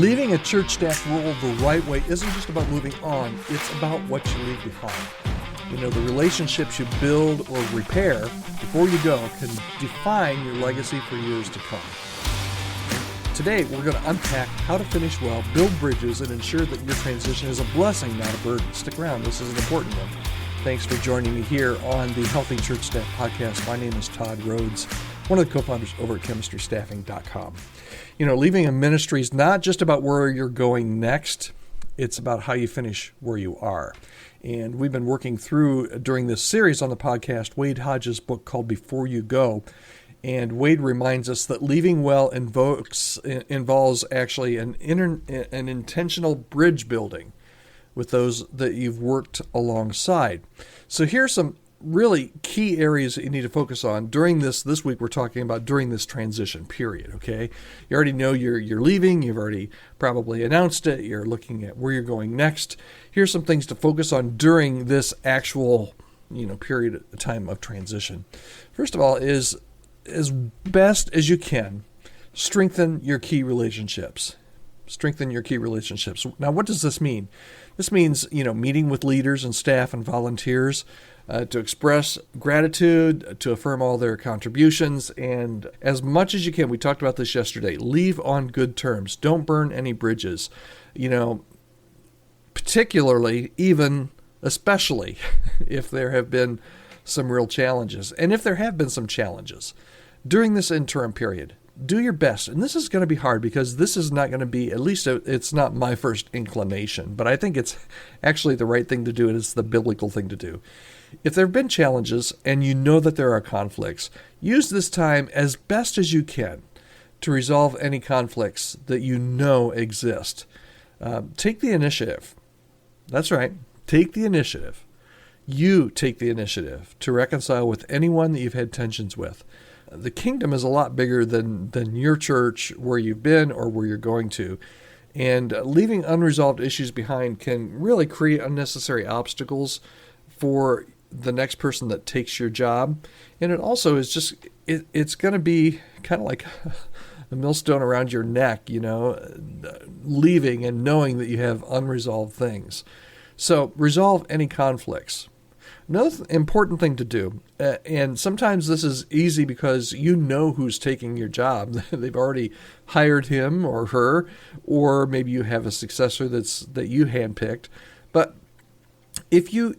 Leaving a church staff role the right way isn't just about moving on, it's about what you leave behind. You know, the relationships you build or repair before you go can define your legacy for years to come. Today, we're going to unpack how to finish well, build bridges, and ensure that your transition is a blessing, not a burden. Stick around, this is an important one. Thanks for joining me here on the Healthy Church Staff Podcast. My name is Todd Rhodes, one of the co-founders over at chemistrystaffing.com. You know, leaving a ministry is not just about where you're going next, it's about how you finish where you are. And we've been working through, during this series on the podcast, Wade Hodges' book called Before You Go. And Wade reminds us that leaving well involves actually an intentional bridge building with those that you've worked alongside. So here's some really key areas that you need to focus on during this week. We're talking about during this transition period, okay? You already know you're leaving. You've already probably announced it. You're looking at where you're going next. Here's some things to focus on during this actual, period of time of transition. First of all is, as best as you can, strengthen your key relationships. Strengthen your key relationships. Now, what does this mean? This means, meeting with leaders and staff and volunteers to express gratitude, to affirm all their contributions, and as much as you can, we talked about this yesterday, leave on good terms. Don't burn any bridges. Particularly, especially if there have been some real challenges. And if there have been some challenges during this interim period, do your best. And this is going to be hard because this is not going to be, at least it's not my first inclination, but I think it's actually the right thing to do, and it's the biblical thing to do. If there have been challenges and you know that there are conflicts, use this time as best as you can to resolve any conflicts that you know exist. Take the initiative. That's right. Take the initiative. You take the initiative to reconcile with anyone that you've had tensions with. The kingdom is a lot bigger than your church, where you've been or where you're going to. And leaving unresolved issues behind can really create unnecessary obstacles for the next person that takes your job. And it also is just, it's going to be kind of like a millstone around your neck, leaving and knowing that you have unresolved things. So resolve any conflicts. Another important thing to do, and sometimes this is easy because you know who's taking your job. They've already hired him or her, or maybe you have a successor that you handpicked. But if you,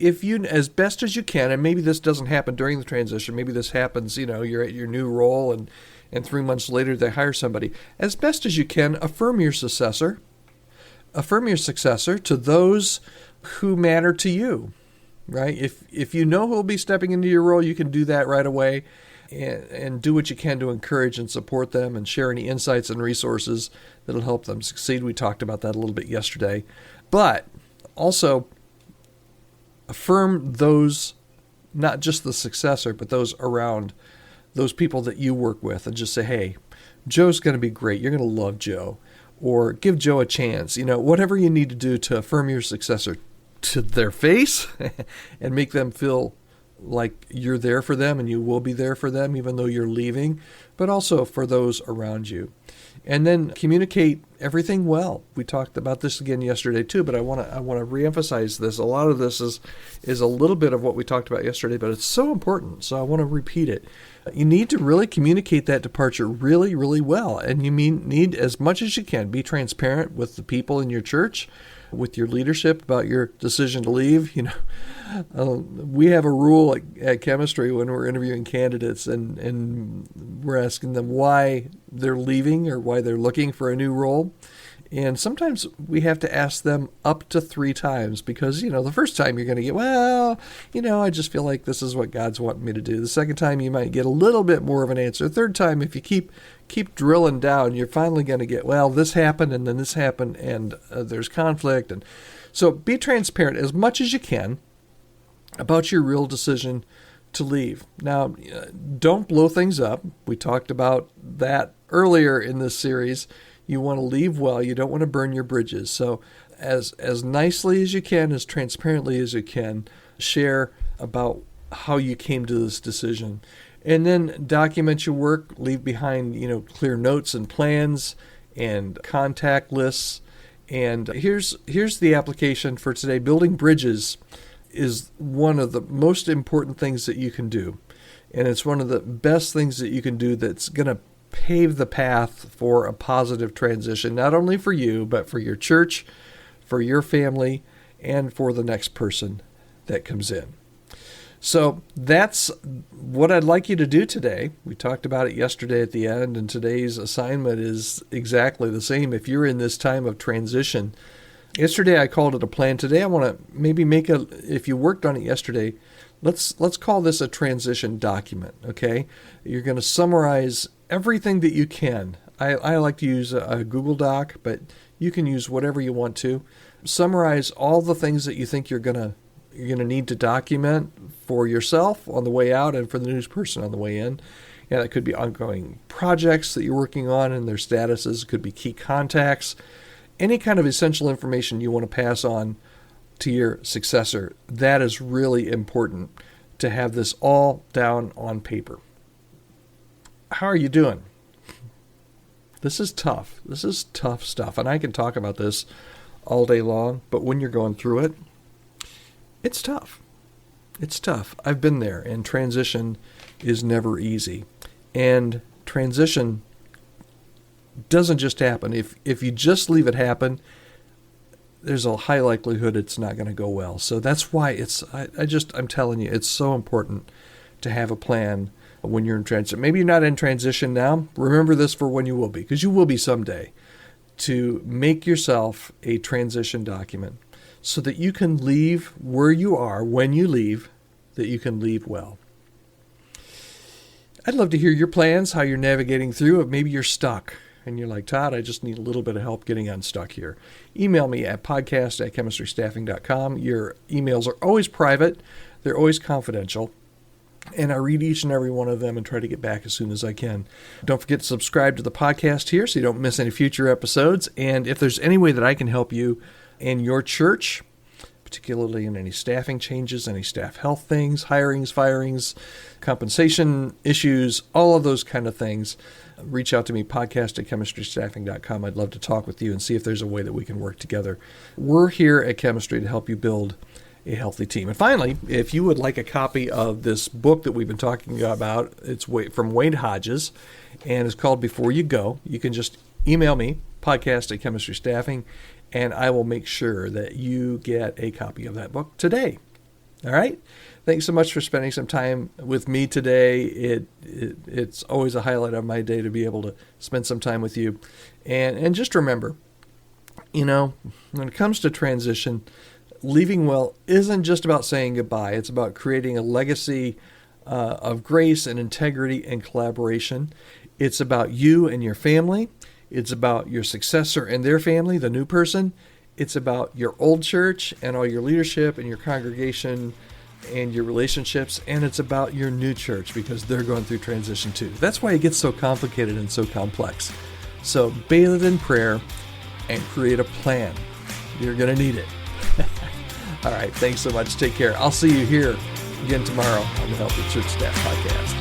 as best as you can, and maybe this doesn't happen during the transition, maybe this happens, you're at your new role and 3 months later they hire somebody. As best as you can, affirm your successor. Affirm your successor to those who matter to you. Right? If you know who will be stepping into your role, you can do that right away and do what you can to encourage and support them and share any insights and resources that'll help them succeed. We talked about that a little bit yesterday. But also affirm those, not just the successor, but those around, those people that you work with, and just say, hey, Joe's going to be great. You're going to love Joe. Or give Joe a chance. Whatever you need to do to affirm your successor to their face and make them feel like you're there for them and you will be there for them even though you're leaving, but also for those around you. And then communicate everything well. We talked about this again yesterday too, but I want to reemphasize this. A lot of this is a little bit of what we talked about yesterday, but it's so important, so I want to repeat it. You need to really communicate that departure really, really well, and you need, as much as you can, be transparent with the people in your church, with your leadership about your decision to leave. We have a rule at Chemistry when we're interviewing candidates and we're asking them why they're leaving or why they're looking for a new role. And sometimes we have to ask them up to 3 times because, the first time you're going to get, I just feel like this is what God's wanting me to do. The second time you might get a little bit more of an answer. The third time, if you keep drilling down, you're finally going to get, this happened and then this happened and there's conflict. And so be transparent as much as you can about your real decision to leave. Now, don't blow things up. We talked about that earlier in this series. You want to leave well. You don't want to burn your bridges. So as nicely as you can, as transparently as you can, share about how you came to this decision. And then document your work, leave behind, clear notes and plans, and contact lists. And here's the application for today. Building bridges is one of the most important things that you can do. And it's one of the best things that you can do that's going to pave the path for a positive transition, not only for you, but for your church, for your family, and for the next person that comes in. So that's what I'd like you to do today. We talked about it yesterday at the end, and today's assignment is exactly the same. If you're in this time of transition, yesterday I called it a plan. Today I want to maybe if you worked on it yesterday, let's call this a transition document, okay? You're going to summarize everything that you can. I like to use a Google Doc, but you can use whatever you want to. Summarize all the things that you think you're going to need to document for yourself on the way out and for the news person on the way in. Yeah, that could be ongoing projects that you're working on and their statuses. It could be key contacts. Any kind of essential information you want to pass on to your successor. That is really important to have this all down on paper. How are you doing? This is tough. This is tough stuff. And I can talk about this all day long, but when you're going through it, it's tough. It's tough. I've been there, and transition is never easy. And transition doesn't just happen. If you just leave it happen, there's a high likelihood it's not going to go well. So that's why I'm telling you, it's so important to have a plan when you're in transition. Maybe you're not in transition now. Remember this for when you will be, because you will be someday, to make yourself a transition document so that you can leave where you are when you leave, that you can leave well. I'd love to hear your plans, how you're navigating through it. Maybe you're stuck and you're like, Todd, I just need a little bit of help getting unstuck here. Email me at podcast@chemistrystaffing.com. Your emails are always private. They're always confidential. And I read each and every one of them and try to get back as soon as I can. Don't forget to subscribe to the podcast here so you don't miss any future episodes. And if there's any way that I can help you in your church, particularly in any staffing changes, any staff health things, hirings, firings, compensation issues, all of those kind of things, reach out to me, podcast@chemistrystaffing.com. I'd love to talk with you and see if there's a way that we can work together. We're here at Chemistry to help you build a healthy team. And finally, if you would like a copy of this book that we've been talking about, it's from Wade Hodges, and it's called Before You Go. You can just email me, podcast@chemistrystaffing, and I will make sure that you get a copy of that book today. All right? Thanks so much for spending some time with me today. It's always a highlight of my day to be able to spend some time with you. And just remember, when it comes to transition, leaving well isn't just about saying goodbye. It's about creating a legacy of grace and integrity and collaboration. It's about you and your family. It's about your successor and their family, the new person. It's about your old church and all your leadership and your congregation and your relationships. And it's about your new church because they're going through transition too. That's why it gets so complicated and so complex. So bathe it in prayer and create a plan. You're going to need it. All right. Thanks so much. Take care. I'll see you here again tomorrow on the Healthy Church Staff Podcast.